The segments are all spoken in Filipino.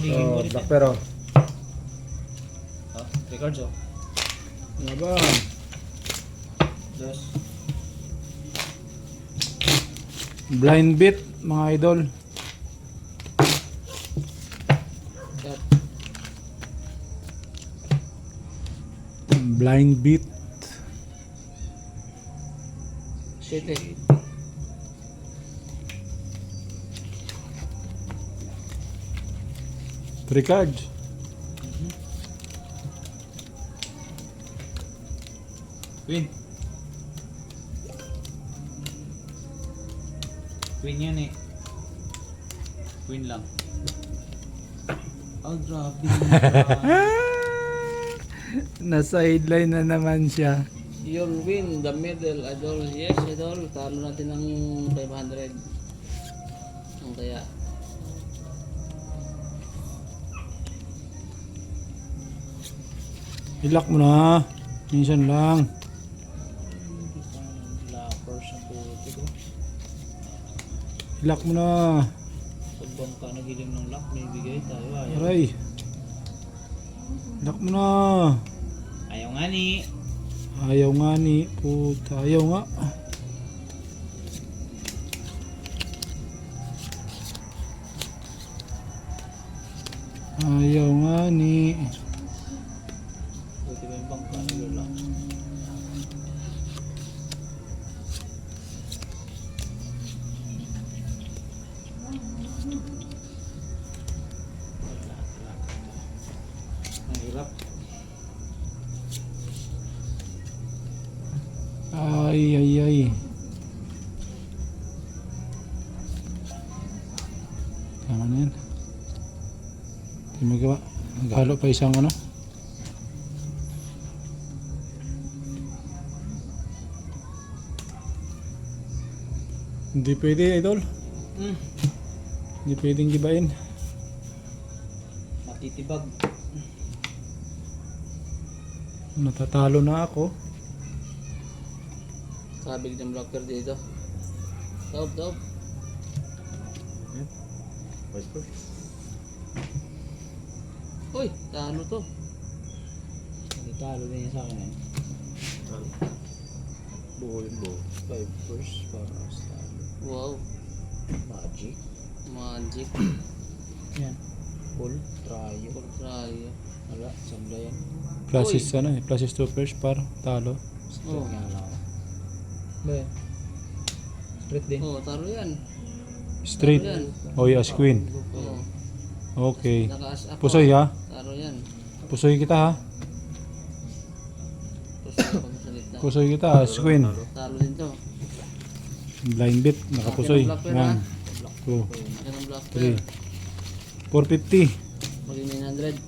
magiging Oh, ulit. black pero. Oh, records oh. Laban. Dos. Blind beat, mga idol. Shot. Blind beat. Sete. Three cards. Queen. Queen yan eh. Queen lang. Oh, grabe. Na-sideline na naman siya. You'll win the medal, idol. Yes, idol. Talo natin ng 500. Ang kaya. Ilak mo na. Minsan lang. Lapers ang puti ko. Ilak mo na. Pag bangka nagiling ng lock, may bigay tayo. Ayaw. Aray. Ilak mo na. Ayaw nga ni. Ayaw nga ni. Puta. Ayaw nga. Ayaw nga ni. Buti ba yung bangka nagulak? Ang hirap. Ay, ay, ay. Tama na yan. Hindi magawa. Naghalo pa isang ano. Hindi pwede, idol. Hindi pwedeng gibain. Matitibag. Natatalo na ako. Sabig ng blocker dito. Top, top. Uy, talo to. Natalo din yan sa akin eh. Buo yung buo. 5 first para sa Wow. magic. Magic. Yan. Full. Tryo. Try. Wala. Sanda yan. Pluses ano eh. Pluses 2 first par. Talo. Split Oh. nga lang ako. Ba yan? Split din. Oh, talo yan. Straight. Talo yan. O as queen. Oh. Okay. Nakaas ako. Pusoy ha. Talo yan. Pusoy kita ha. Pusoy ako sa gitna. Pusoy kita as queen. Talo din to. Blind bit. Nakapusoy. Akin ang black pen, 1, 2, Akin ang blocker. 3, 450. Maging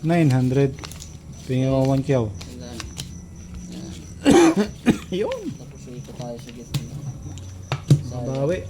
900. 900. Tingin mo 1 kyaw. Ayan. Ayan. Yun. Tapos ito tayo sa gitna. Babawi.